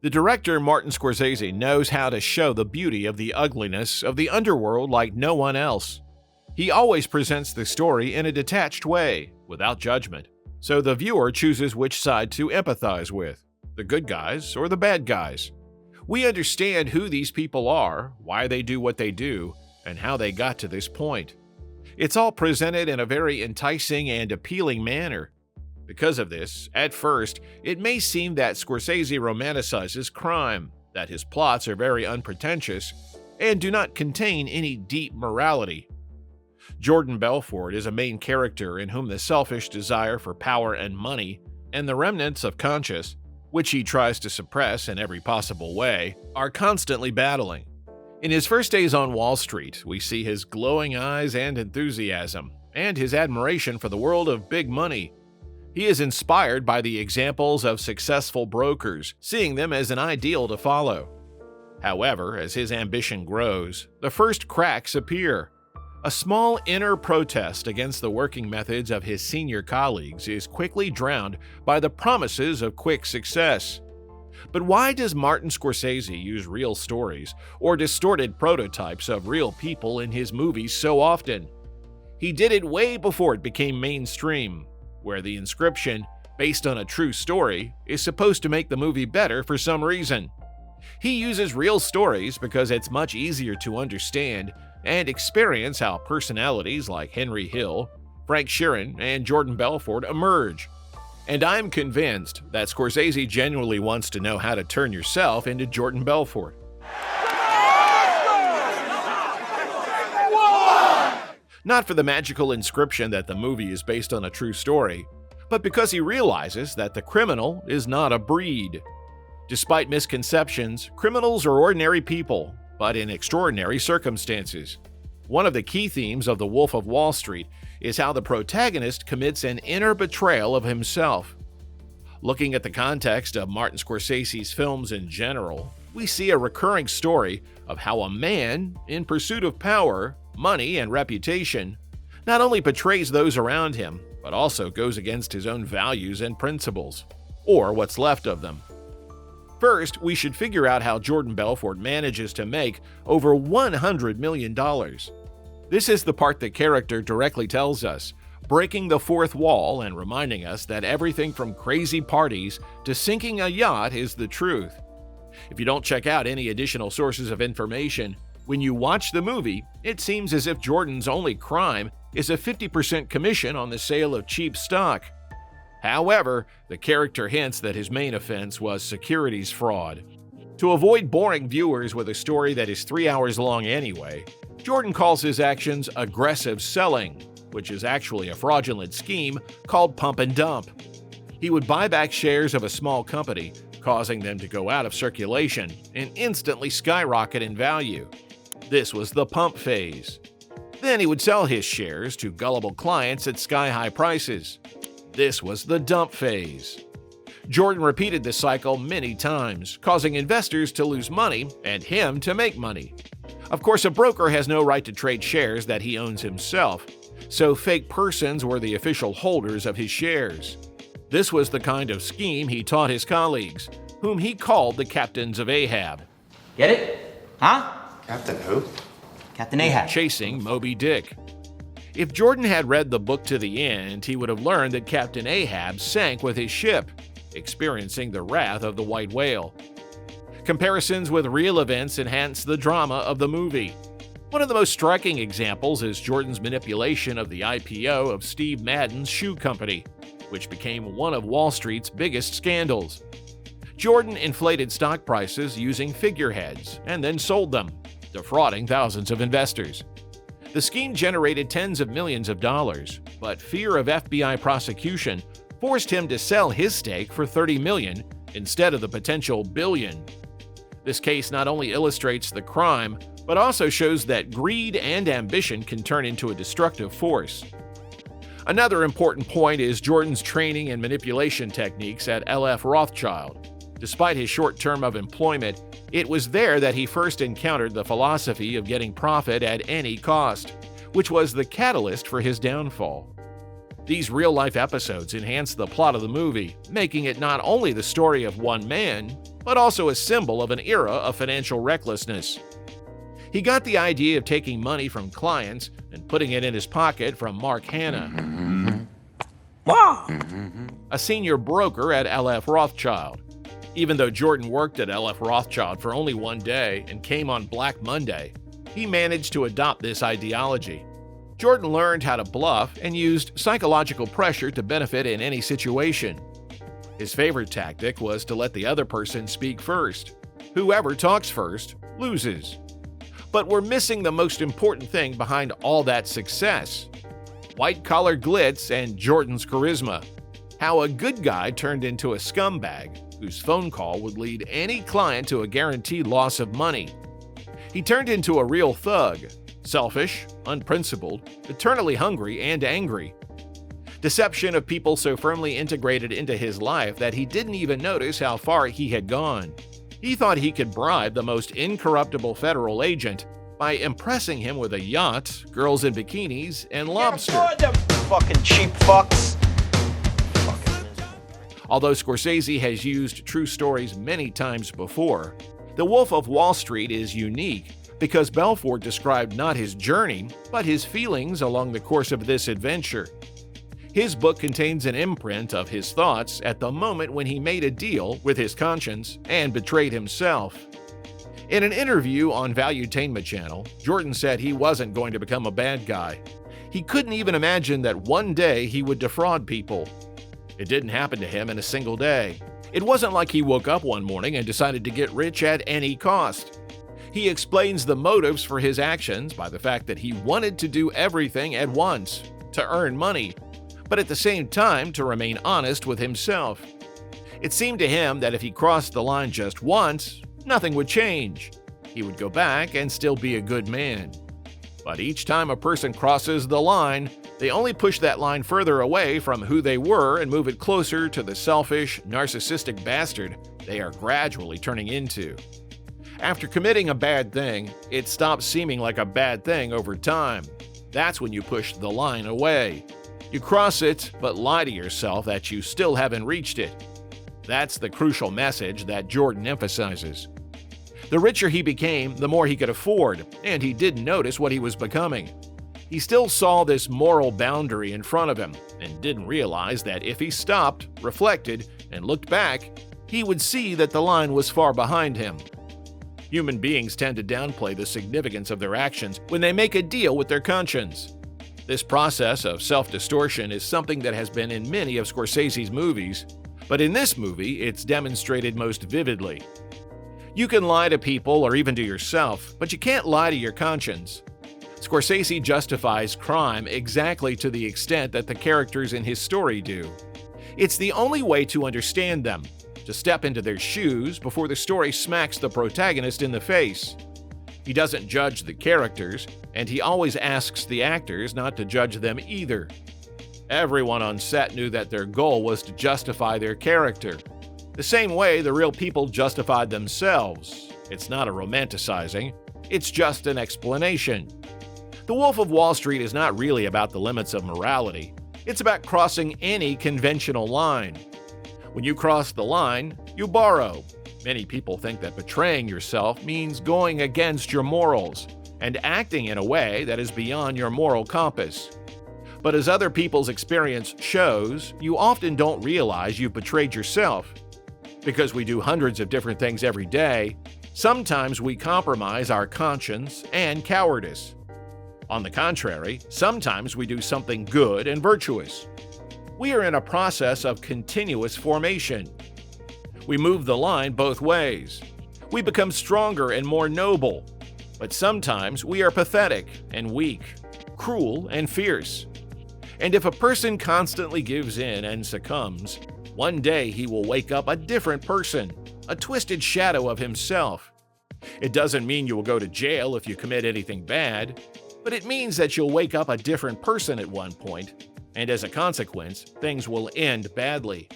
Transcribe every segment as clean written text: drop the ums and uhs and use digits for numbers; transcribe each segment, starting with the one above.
The director Martin Scorsese knows how to show the beauty of the ugliness of the underworld like no one else. He always presents the story in a detached way, without judgment, so the viewer chooses which side to empathize with, the good guys or the bad guys. We understand who these people are, why they do what they do, and how they got to this point. It's all presented in a very enticing and appealing manner. Because of this, at first, it may seem that Scorsese romanticizes crime, that his plots are very unpretentious, and do not contain any deep morality. Jordan Belfort is a main character in whom the selfish desire for power and money, and the remnants of conscience, which he tries to suppress in every possible way, are constantly battling. In his first days on Wall Street, we see his glowing eyes and enthusiasm, and his admiration for the world of big money. He is inspired by the examples of successful brokers, seeing them as an ideal to follow. However, as his ambition grows, the first cracks appear. A small inner protest against the working methods of his senior colleagues is quickly drowned by the promises of quick success. But why does Martin Scorsese use real stories or distorted prototypes of real people in his movies so often? He did it way before it became mainstream, where the inscription, based on a true story, is supposed to make the movie better for some reason. He uses real stories because it's much easier to understand and experience how personalities like Henry Hill, Frank Sheeran, and Jordan Belfort emerge. And I'm convinced that Scorsese genuinely wants to know how to turn yourself into Jordan Belfort. Not for the magical inscription that the movie is based on a true story, but because he realizes that the criminal is not a breed. Despite misconceptions, criminals are ordinary people, but in extraordinary circumstances. One of the key themes of The Wolf of Wall Street is how the protagonist commits an inner betrayal of himself. Looking at the context of Martin Scorsese's films in general, we see a recurring story of how a man, in pursuit of power, money, and reputation, not only betrays those around him, but also goes against his own values and principles, or what's left of them. First, we should figure out how Jordan Belfort manages to make over $100 million. This is the part the character directly tells us, breaking the fourth wall and reminding us that everything from crazy parties to sinking a yacht is the truth. If you don't check out any additional sources of information, when you watch the movie, it seems as if Jordan's only crime is a 50% commission on the sale of cheap stock. However, the character hints that his main offense was securities fraud. To avoid boring viewers with a story that is 3 hours long anyway, Jordan calls his actions aggressive selling, which is actually a fraudulent scheme called pump and dump. He would buy back shares of a small company, causing them to go out of circulation and instantly skyrocket in value. This was the pump phase. Then he would sell his shares to gullible clients at sky-high prices. This was the dump phase. Jordan repeated this cycle many times, causing investors to lose money and him to make money. Of course, a broker has no right to trade shares that he owns himself, so fake persons were the official holders of his shares. This was the kind of scheme he taught his colleagues, whom he called the captains of Ahab. Get it? Huh? Captain who? Captain Ahab. Chasing Moby Dick. If Jordan had read the book to the end, he would have learned that Captain Ahab sank with his ship, experiencing the wrath of the white whale. Comparisons with real events enhance the drama of the movie. One of the most striking examples is Jordan's manipulation of the IPO of Steve Madden's shoe company, which became one of Wall Street's biggest scandals. Jordan inflated stock prices using figureheads and then sold them, defrauding thousands of investors. The scheme generated tens of millions of dollars, but fear of FBI prosecution forced him to sell his stake for $30 million instead of the potential billion. This case not only illustrates the crime, but also shows that greed and ambition can turn into a destructive force. Another important point is Jordan's training and manipulation techniques at L.F. Rothschild. Despite his short term of employment, it was there that he first encountered the philosophy of getting profit at any cost, which was the catalyst for his downfall. These real-life episodes enhance the plot of the movie, making it not only the story of one man, but also a symbol of an era of financial recklessness. He got the idea of taking money from clients and putting it in his pocket from Mark Hanna, a senior broker at L.F. Rothschild. Even though Jordan worked at L.F. Rothschild for only one day and came on Black Monday, he managed to adopt this ideology. Jordan learned how to bluff and used psychological pressure to benefit in any situation. His favorite tactic was to let the other person speak first. Whoever talks first loses. But we're missing the most important thing behind all that success: white-collar glitz and Jordan's charisma. How a good guy turned into a scumbag whose phone call would lead any client to a guaranteed loss of money. He turned into a real thug, selfish, unprincipled, eternally hungry, and angry. Deception of people so firmly integrated into his life that he didn't even notice how far he had gone. He thought he could bribe the most incorruptible federal agent by impressing him with a yacht, girls in bikinis, and lobster. Them fucking cheap fucks. Although Scorsese has used true stories many times before, The Wolf of Wall Street is unique because Belfort described not his journey, but his feelings along the course of this adventure. His book contains an imprint of his thoughts at the moment when he made a deal with his conscience and betrayed himself. In an interview on Valuetainment Channel, Jordan said he wasn't going to become a bad guy. He couldn't even imagine that one day he would defraud people. It didn't happen to him in a single day. It wasn't like he woke up one morning and decided to get rich at any cost. He explains the motives for his actions by the fact that he wanted to do everything at once, to earn money, but at the same time to remain honest with himself. It seemed to him that if he crossed the line just once, nothing would change. He would go back and still be a good man. But each time a person crosses the line, they only push that line further away from who they were and move it closer to the selfish, narcissistic bastard they are gradually turning into. After committing a bad thing, it stops seeming like a bad thing over time. That's when you push the line away. You cross it, but lie to yourself that you still haven't reached it. That's the crucial message that Jordan emphasizes. The richer he became, the more he could afford, and he didn't notice what he was becoming. He still saw this moral boundary in front of him and didn't realize that if he stopped, reflected, and looked back, he would see that the line was far behind him. Human beings tend to downplay the significance of their actions when they make a deal with their conscience. This process of self-distortion is something that has been in many of Scorsese's movies, but in this movie, it's demonstrated most vividly. You can lie to people or even to yourself, but you can't lie to your conscience. Scorsese justifies crime exactly to the extent that the characters in his story do. It's the only way to understand them, to step into their shoes before the story smacks the protagonist in the face. He doesn't judge the characters, and he always asks the actors not to judge them either. Everyone on set knew that their goal was to justify their character, the same way the real people justified themselves. It's not a romanticizing, it's just an explanation. The Wolf of Wall Street is not really about the limits of morality. It's about crossing any conventional line. When you cross the line, you borrow. Many people think that betraying yourself means going against your morals and acting in a way that is beyond your moral compass. But as other people's experience shows, you often don't realize you've betrayed yourself. Because we do hundreds of different things every day, sometimes we compromise our conscience and cowardice. On the contrary, sometimes we do something good and virtuous. We are in a process of continuous formation. We move the line both ways. We become stronger and more noble. But sometimes we are pathetic and weak, cruel and fierce. And if a person constantly gives in and succumbs, one day he will wake up a different person, a twisted shadow of himself. It doesn't mean you will go to jail if you commit anything bad, but it means that you'll wake up a different person at one point, and as a consequence, things will end badly.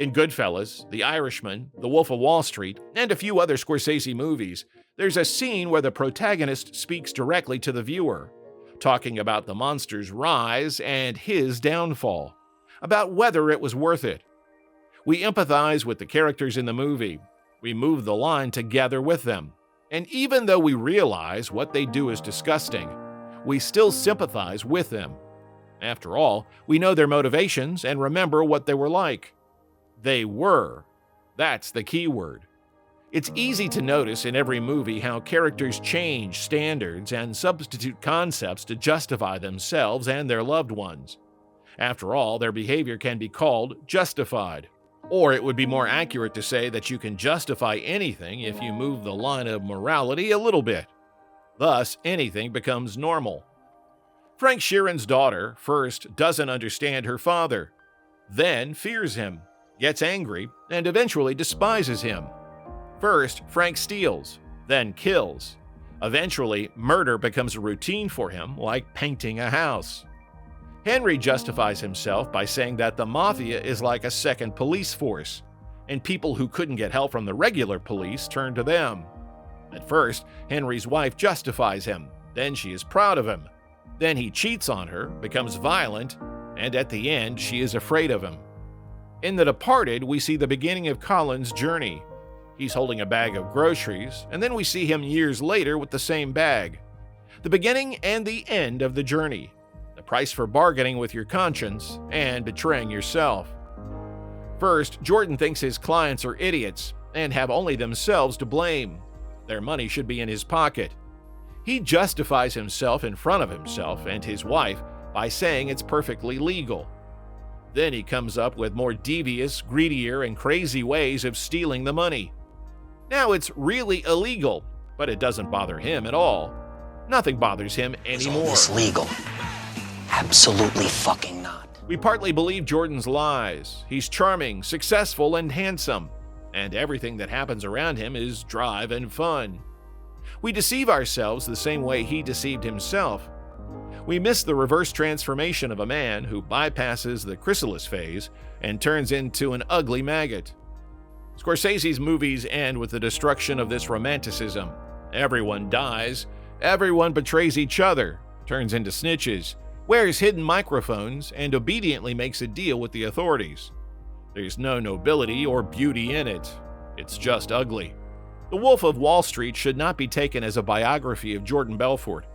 In Goodfellas, The Irishman, The Wolf of Wall Street, and a few other Scorsese movies, there's a scene where the protagonist speaks directly to the viewer, talking about the monster's rise and his downfall, about whether it was worth it. We empathize with the characters in the movie. We move the line together with them. And even though we realize what they do is disgusting, we still sympathize with them. After all, we know their motivations and remember what they were like. They were. That's the key word. It's easy to notice in every movie how characters change standards and substitute concepts to justify themselves and their loved ones. After all, their behavior can be called justified. Or it would be more accurate to say that you can justify anything if you move the line of morality a little bit. Thus, anything becomes normal. Frank Sheeran's daughter first doesn't understand her father, then fears him, gets angry, and eventually despises him. First, Frank steals, then kills. Eventually, murder becomes a routine for him, like painting a house. Henry justifies himself by saying that the mafia is like a second police force, and people who couldn't get help from the regular police turn to them. At first, Henry's wife justifies him, then she is proud of him. Then he cheats on her, becomes violent, and at the end, she is afraid of him. In The Departed, we see the beginning of Colin's journey. He's holding a bag of groceries, and then we see him years later with the same bag. The beginning and the end of the journey. The price for bargaining with your conscience and betraying yourself. First, Jordan thinks his clients are idiots and have only themselves to blame. Their money should be in his pocket. He justifies himself in front of himself and his wife by saying it's perfectly legal. Then he comes up with more devious, greedier, and crazy ways of stealing the money. Now it's really illegal, but it doesn't bother him at all. Nothing bothers him anymore. Is all this legal? Absolutely fucking not. We partly believe Jordan's lies. He's charming, successful, and handsome, and everything that happens around him is drive and fun. We deceive ourselves the same way he deceived himself. We miss the reverse transformation of a man who bypasses the chrysalis phase and turns into an ugly maggot. Scorsese's movies end with the destruction of this romanticism. Everyone dies, everyone betrays each other, turns into snitches, wears hidden microphones, and obediently makes a deal with the authorities. There's no nobility or beauty in it. It's just ugly. The Wolf of Wall Street should not be taken as a biography of Jordan Belfort.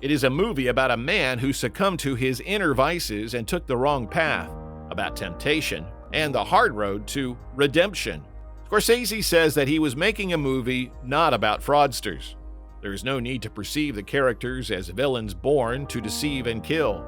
It is a movie about a man who succumbed to his inner vices and took the wrong path, about temptation, and the hard road to redemption. Scorsese says that he was making a movie not about fraudsters. There is no need to perceive the characters as villains born to deceive and kill.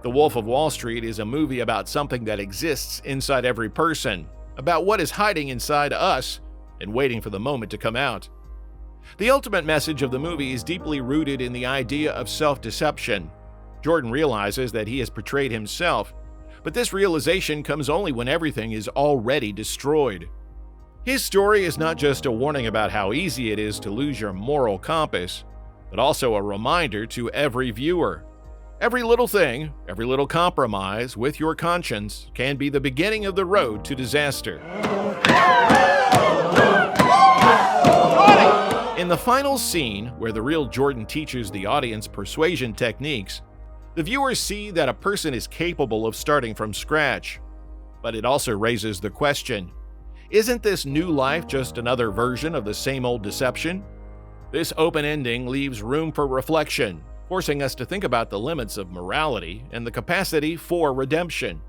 The Wolf of Wall Street is a movie about something that exists inside every person, about what is hiding inside us and waiting for the moment to come out. The ultimate message of the movie is deeply rooted in the idea of self-deception. Jordan realizes that he has betrayed himself, but this realization comes only when everything is already destroyed. His story is not just a warning about how easy it is to lose your moral compass, but also a reminder to every viewer. Every little thing, every little compromise with your conscience can be the beginning of the road to disaster. In the final scene, where the real Jordan teaches the audience persuasion techniques, the viewers see that a person is capable of starting from scratch. But it also raises the question, isn't this new life just another version of the same old deception? This open ending leaves room for reflection, forcing us to think about the limits of morality and the capacity for redemption.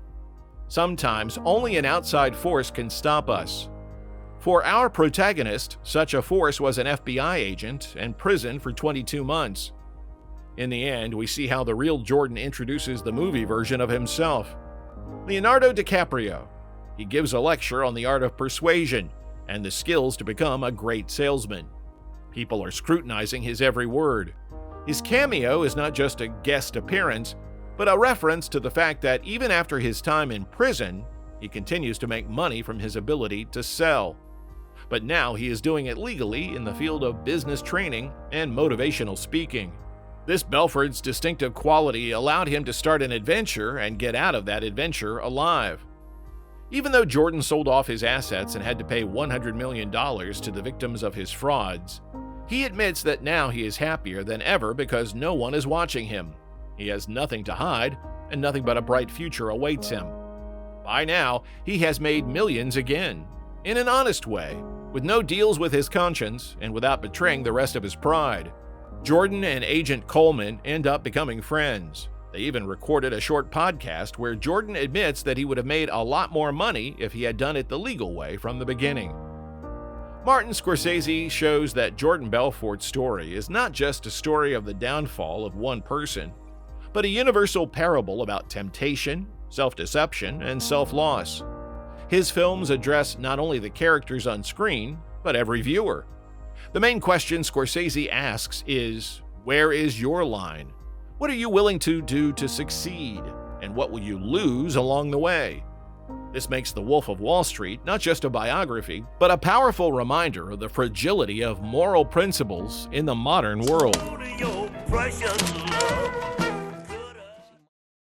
Sometimes only an outside force can stop us. For our protagonist, such a force was an FBI agent and imprisoned for 22 months. In the end, we see how the real Jordan introduces the movie version of himself. Leonardo DiCaprio. He gives a lecture on the art of persuasion and the skills to become a great salesman. People are scrutinizing his every word. His cameo is not just a guest appearance, but a reference to the fact that even after his time in prison, he continues to make money from his ability to sell. But now he is doing it legally in the field of business training and motivational speaking. This Belfort's distinctive quality allowed him to start an adventure and get out of that adventure alive. Even though Jordan sold off his assets and had to pay $100 million to the victims of his frauds, he admits that now he is happier than ever because no one is watching him, He has nothing to hide, and nothing but a bright future awaits him. By now, he has made millions again, in an honest way, with no deals with his conscience and without betraying the rest of his pride. Jordan and Agent Coleman end up becoming friends. They even recorded a short podcast where Jordan admits that he would have made a lot more money if he had done it the legal way from the beginning. Martin Scorsese shows that Jordan Belfort's story is not just a story of the downfall of one person, but a universal parable about temptation, self-deception, and self-loss. His films address not only the characters on screen, but every viewer. The main question Scorsese asks is, where is your line? What are you willing to do to succeed? And what will you lose along the way? This makes The Wolf of Wall Street not just a biography, but a powerful reminder of the fragility of moral principles in the modern world. Your precious love.